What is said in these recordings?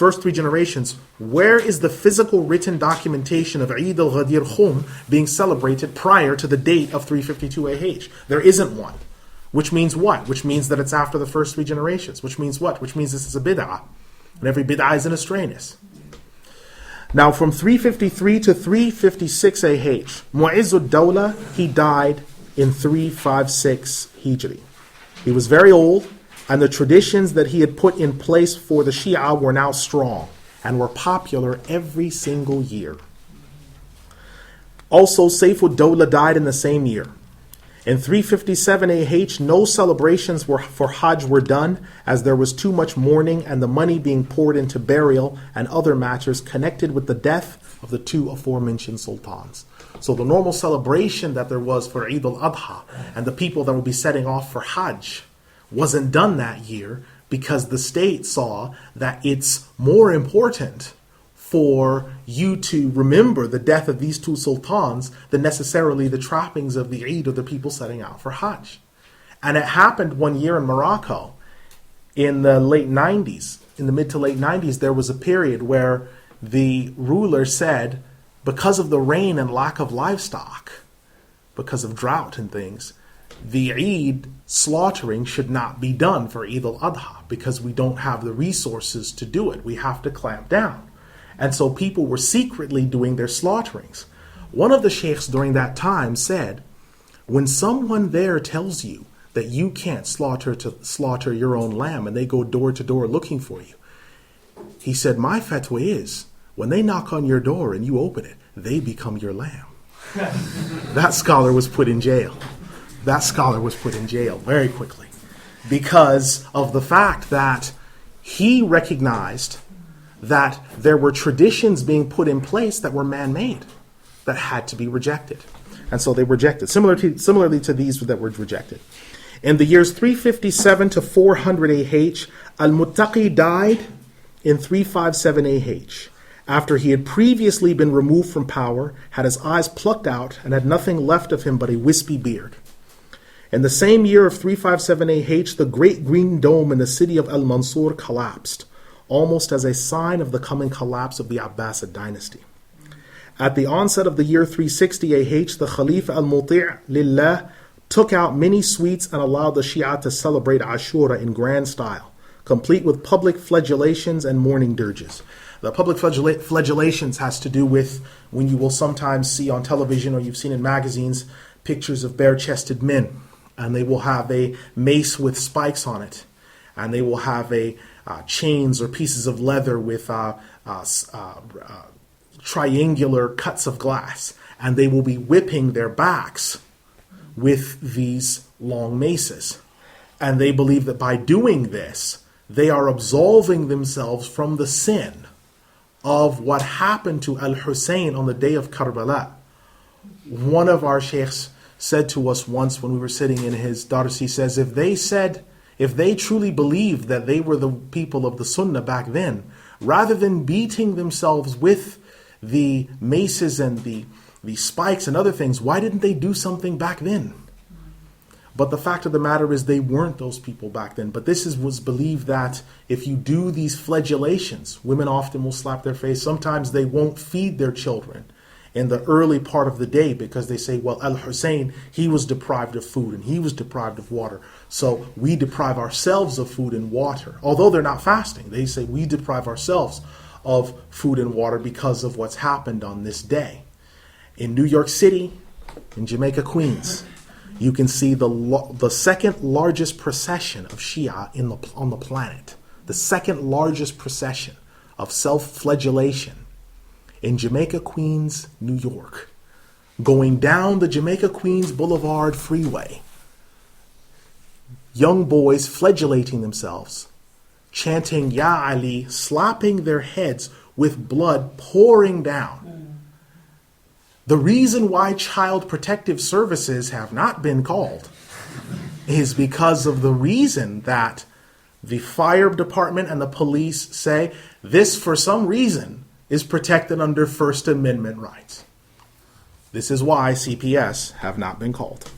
first three generations, where is the physical written documentation of Eid al-Ghadir Khum being celebrated prior to the date of 352 AH? There isn't one. Which means what? Which means that it's after the first three generations. Which means what? Which means this is a bid'ah. And every bid'ah is an extraneous. Now from 353 to 356 AH, Mu'izz ad-Dawla, he died in 356 Hijri. He was very old, and the traditions that he had put in place for the Shia were now strong and were popular every single year. Also, Sayf ad-Dawla died in the same year. In 357 AH, no celebrations for Hajj were done, as there was too much mourning and the money being poured into burial and other matters connected with the death of the two aforementioned sultans. So the normal celebration that there was for Eid al-Adha and the people that would be setting off for Hajj wasn't done that year, because the state saw that it's more important for you to remember the death of these two sultans than necessarily the trappings of the Eid of the people setting out for Hajj. And it happened one year in Morocco in the late 90s, in the mid to late 90s, there was a period where the ruler said, because of the rain and lack of livestock, because of drought and things, the Eid slaughtering should not be done for Eid al-Adha because we don't have the resources to do it. We have to clamp down. And so people were secretly doing their slaughterings. One of the sheikhs during that time said, when someone there tells you that you can't slaughter your own lamb and they go door to door looking for you, he said, my fatwa is, when they knock on your door and you open it, they become your lamb. That scholar was put in jail. That scholar was put in jail very quickly because of the fact that he recognized that there were traditions being put in place that were man-made, that had to be rejected. And so they rejected, similarly to these that were rejected. In the years 357 to 400 AH, Al-Muttaqi died in 357 AH, after he had previously been removed from power, had his eyes plucked out, and had nothing left of him but a wispy beard. In the same year of 357 AH, the great green dome in the city of Al-Mansur collapsed, almost as a sign of the coming collapse of the Abbasid dynasty. At the onset of the year 360 AH, the Khalifah al-Muti' lillah took out many sweets and allowed the Shia to celebrate Ashura in grand style, complete with public flagellations and mourning dirges. The public flagellations has to do with when you will sometimes see on television or you've seen in magazines pictures of bare-chested men, and they will have a mace with spikes on it, and they will have a chains or pieces of leather with triangular cuts of glass, and they will be whipping their backs with these long maces. And they believe that by doing this, they are absolving themselves from the sin of what happened to Al-Hussein on the day of Karbala. One of our sheikhs said to us once when we were sitting in his dars, he says, if they truly believed that they were the people of the Sunnah back then, rather than beating themselves with the maces and the spikes and other things, why didn't they do something back then? But the fact of the matter is they weren't those people back then. But this was believed that if you do these flagellations, women often will slap their face. Sometimes they won't feed their children in the early part of the day because they say, well, Al-Hussein, he was deprived of food and he was deprived of water. So we deprive ourselves of food and water. Although they're not fasting, they say we deprive ourselves of food and water because of what's happened on this day. In New York City, in Jamaica, Queens, you can see the second largest procession of Shia on the planet. The second largest procession of self-flagellation in Jamaica, Queens, New York, going down the Jamaica, Queens Boulevard freeway. Young boys flagellating themselves, chanting Ya Ali, slapping their heads with blood pouring down. The reason why Child Protective Services have not been called is because of the reason that the fire department and the police say this, for some reason, is protected under First Amendment rights. This is why CPS have not been called.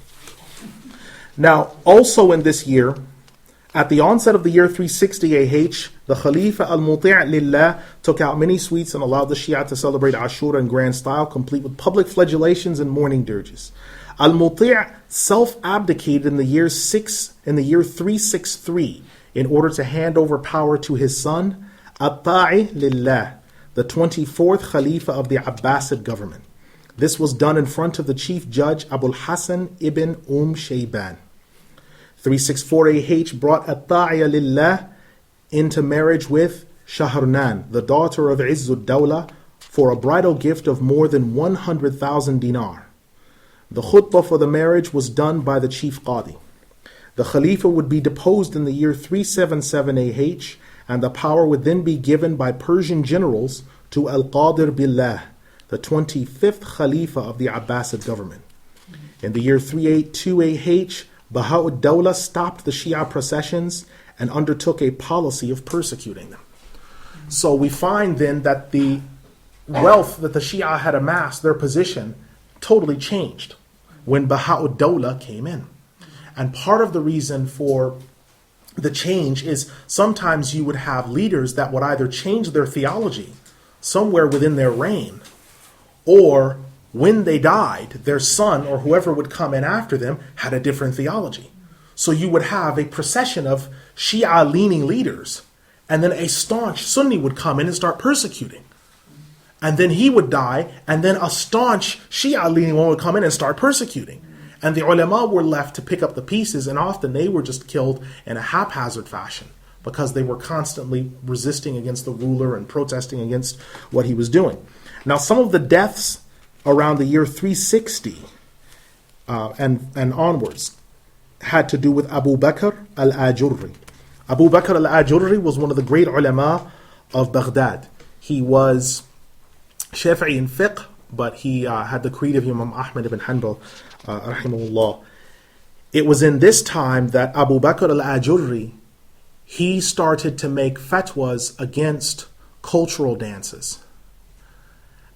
Now, also in this year, at the onset of the year 360 AH, The Khalifa al-Muti' lillah took out many sweets and allowed the Shia to celebrate Ashura in grand style, complete with public flagellations and mourning dirges. Al-Muti' self-abdicated in the year 363 in order to hand over power to his son, At-Ta'i lillah, the 24th Khalifa of the Abbasid government. This was done in front of the chief judge Abul Hasan ibn Shayban. 364AH brought At-Ta'i lillah into marriage with Shahrnan, the daughter of Izzud Dawla, for a bridal gift of more than 100,000 dinar. The khutbah for the marriage was done by the chief Qadi. The Khalifa would be deposed in the year 377AH, and the power would then be given by Persian generals to Al-Qadir Billah, the 25th Khalifa of the Abbasid government. In the year 382AH, Baha'u'd Dawla stopped the Shia processions and undertook a policy of persecuting them. So we find then that the wealth that the Shia had amassed, their position, totally changed when Baha'u'd Dawla came in. And part of the reason for the change is sometimes you would have leaders that would either change their theology somewhere within their reign, or when they died, their son or whoever would come in after them had a different theology. So you would have a procession of Shia-leaning leaders, and then a staunch Sunni would come in and start persecuting. And then he would die, and then a staunch Shia-leaning one would come in and start persecuting. And the ulama were left to pick up the pieces, and often they were just killed in a haphazard fashion because they were constantly resisting against the ruler and protesting against what he was doing. Now, some of the deaths around the year 360 and onwards had to do with Abu Bakr al-Ajurri. Abu Bakr al-Ajurri was one of the great ulama of Baghdad. He was Shafi'i in fiqh, but he had the creed of Imam Ahmad ibn Hanbal, rahimahullah. It was in this time that Abu Bakr al-Ajurri, he started to make fatwas against cultural dances,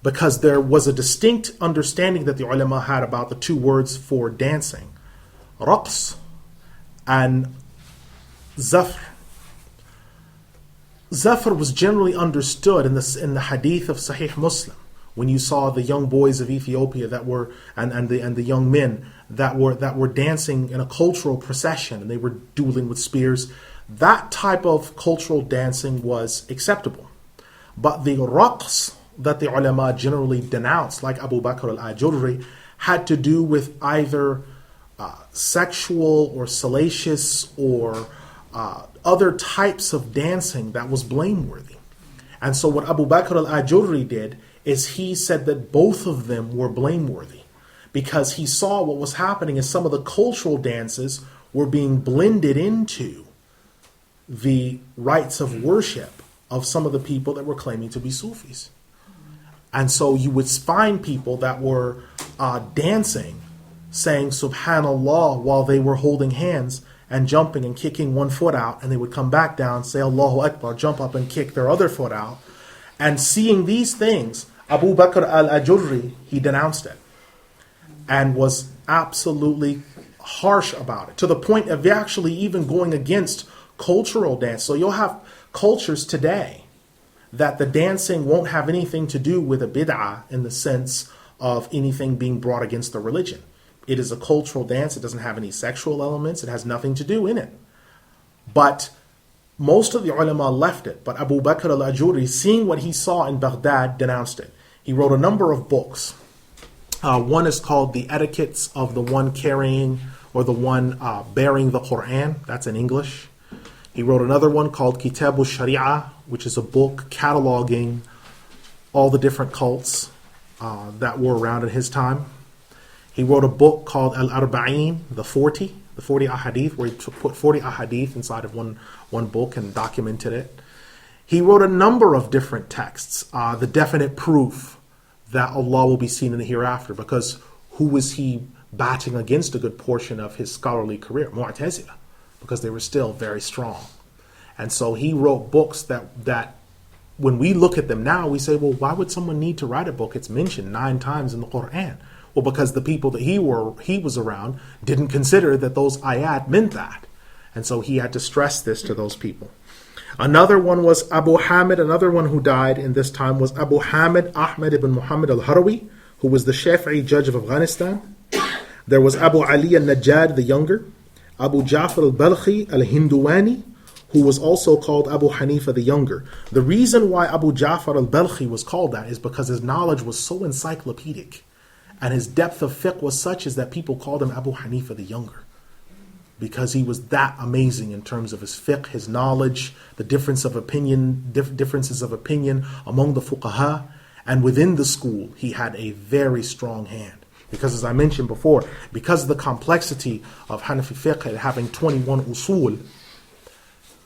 because there was a distinct understanding that the ulama had about the two words for dancing, raqs and zafr. Zafr was generally understood in the hadith of Sahih Muslim, when you saw the young boys of Ethiopia that were and the young men that were dancing in a cultural procession, and they were dueling with spears. That type of cultural dancing was acceptable. But the raqs that the ulama generally denounced, like Abu Bakr al-Ajurri, had to do with either sexual or salacious or other types of dancing that was blameworthy. And so what Abu Bakr al-Ajurri did is he said that both of them were blameworthy, because he saw what was happening is some of the cultural dances were being blended into the rites of worship of some of the people that were claiming to be Sufis. And so you would find people that were dancing, saying Subhanallah while they were holding hands and jumping and kicking one foot out, and they would come back down, say Allahu Akbar, jump up and kick their other foot out. And seeing these things, Abu Bakr al-Ajurri, he denounced it and was absolutely harsh about it, to the point of actually even going against cultural dance. So you'll have cultures today that the dancing won't have anything to do with a bid'ah in the sense of anything being brought against the religion. It is a cultural dance. It doesn't have any sexual elements. It has nothing to do in it. But most of the ulama left it. But Abu Bakr al-Ajurri, seeing what he saw in Baghdad, denounced it. He wrote a number of books. One is called The Etiquettes of the One Carrying or the One Bearing the Qur'an. That's in English. He wrote another one called Kitabu Sharia, which is a book cataloging all the different cults that were around in his time. He wrote a book called Al-Arba'in, the 40 ahadith, where he put 40 ahadith inside of one book and documented it. He wrote a number of different texts, the definite proof that Allah will be seen in the hereafter, because who was he batting against a good portion of his scholarly career? Mu'tazila, because they were still very strong. And so he wrote books that when we look at them now, we say, well, why would someone need to write a book? It's mentioned 9 times in the Qur'an. Well, because the people that he was around didn't consider that those ayat meant that. And so he had to stress this to those people. Another one was Abu Hamid. Another one who died in this time was Abu Hamid Ahmed ibn Muhammad al-Harawi, who was the Shafi'i judge of Afghanistan. There was Abu Ali al-Najjad the younger, Abu Ja'far al-Balkhi al-Hinduwani, who was also called Abu Hanifa the younger. The reason why Abu Ja'far al-Balkhi was called that is because his knowledge was so encyclopedic and his depth of fiqh was such as that people called him Abu Hanifa the younger, because he was that amazing in terms of his fiqh, his knowledge, the differences of opinion among the fuqaha, and within the school he had a very strong hand. Because as I mentioned before, because of the complexity of Hanafi fiqh and having 21 usul,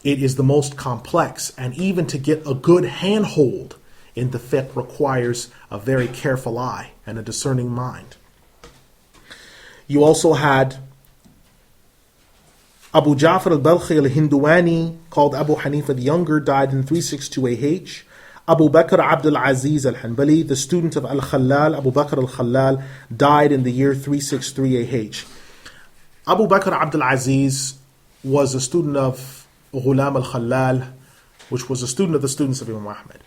it is the most complex, and even to get a good handhold in the fiqh requires a very careful eye and a discerning mind. You also had Abu Ja'far al-Balkhi al-Hinduwani, called Abu Hanifa the younger, died in 362 AH. Abu Bakr Abdul Aziz Al-Hanbali, the student of Al-Khallal, Abu Bakr Al-Khallal, died in the year 363 AH. Abu Bakr Abdul Aziz was a student of Ghulam Al-Khallal, which was a student of the students of Imam Ahmed.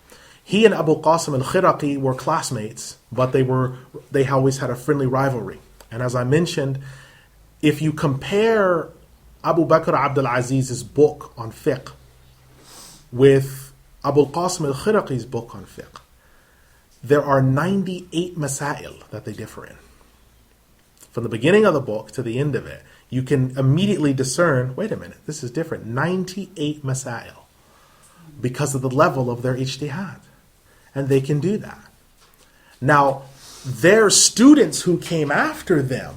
He and Abu Qasim Al-Khiraqi were classmates, but they always had a friendly rivalry. And as I mentioned, if you compare Abu Bakr Abdul Aziz's book on fiqh with Abu Qasim al-Khiraqi's book on fiqh, there are 98 masail that they differ in. From the beginning of the book to the end of it, you can immediately discern, wait a minute, this is different. 98 masail, because of the level of their ijtihad. And they can do that. Now, their students who came after them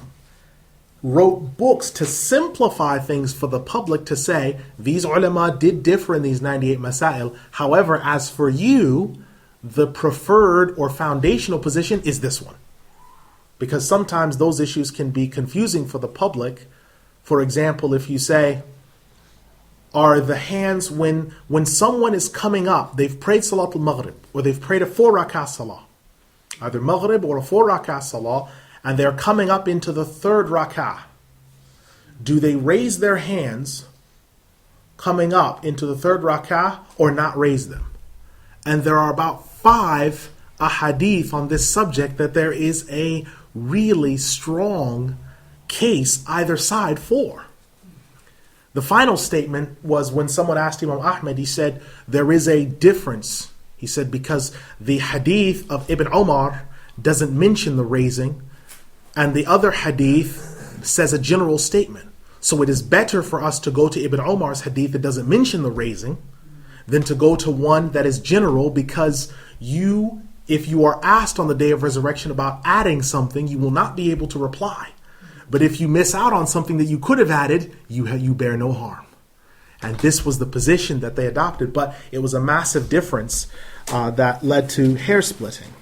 wrote books to simplify things for the public, to say, these ulama did differ in these 98 masail. However, as for you, the preferred or foundational position is this one. Because sometimes those issues can be confusing for the public. For example, if you say, are the hands, when someone is coming up, they've prayed Salat al-Maghrib, or they've prayed a 4-rakah salah, either Maghrib or a 4-rakah salah, and they're coming up into the 3rd rakah, do they raise their hands coming up into the 3rd rakah or not raise them? And there are about 5 ahadith on this subject that there is a really strong case either side for. The final statement was when someone asked Imam Ahmed, he said, there is a difference. He said, because the hadith of Ibn Umar doesn't mention the raising, and the other hadith says a general statement. So it is better for us to go to Ibn Umar's hadith that doesn't mention the raising than to go to one that is general, because if you are asked on the day of resurrection about adding something, you will not be able to reply. But if you miss out on something that you could have added, you bear no harm. And this was the position that they adopted, but it was a massive difference that led to hair splitting.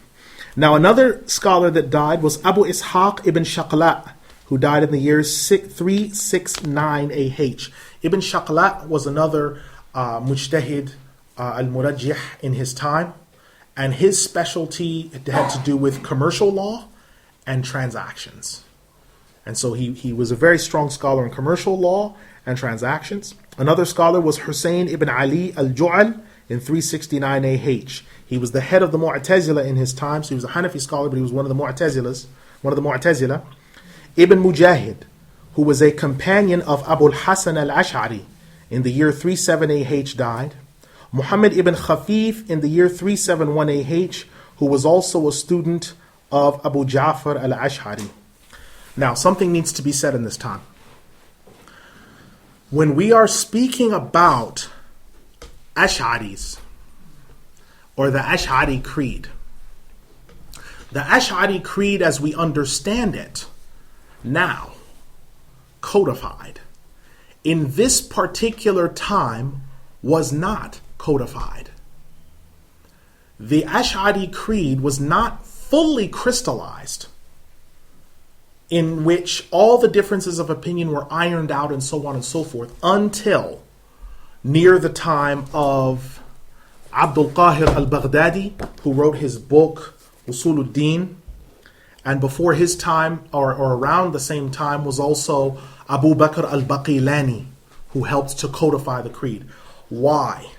Now, another scholar that died was Abu Ishaq ibn Shaqla, who died in the year 369 AH. Ibn Shaqla was another mujtahid, al-murajjih in his time, and his specialty had to do with commercial law and transactions. And so he was a very strong scholar in commercial law and transactions. Another scholar was Hussein ibn Ali al-Ju'al in 369 AH. He was the head of the Mu'tazila in his time, so he was a Hanafi scholar, but he was one of the Mu'tazila. Ibn Mujahid, who was a companion of Abu al-Hasan al-Ash'ari, in the year 37 AH died. Muhammad ibn Khafif in the year 371 AH, who was also a student of Abu Ja'far al-Ash'ari. Now, something needs to be said in this time. When we are speaking about Ash'aris, or the Ash'ari Creed, the Ash'ari Creed as we understand it now, codified, in this particular time was not codified. The Ash'ari Creed was not fully crystallized, in which all the differences of opinion were ironed out and so on and so forth, until near the time of Abdul Qahir al-Baghdadi, who wrote his book Usuluddin, and before his time, or around the same time, was also Abu Bakr al-Baqilani, who helped to codify the creed. Why?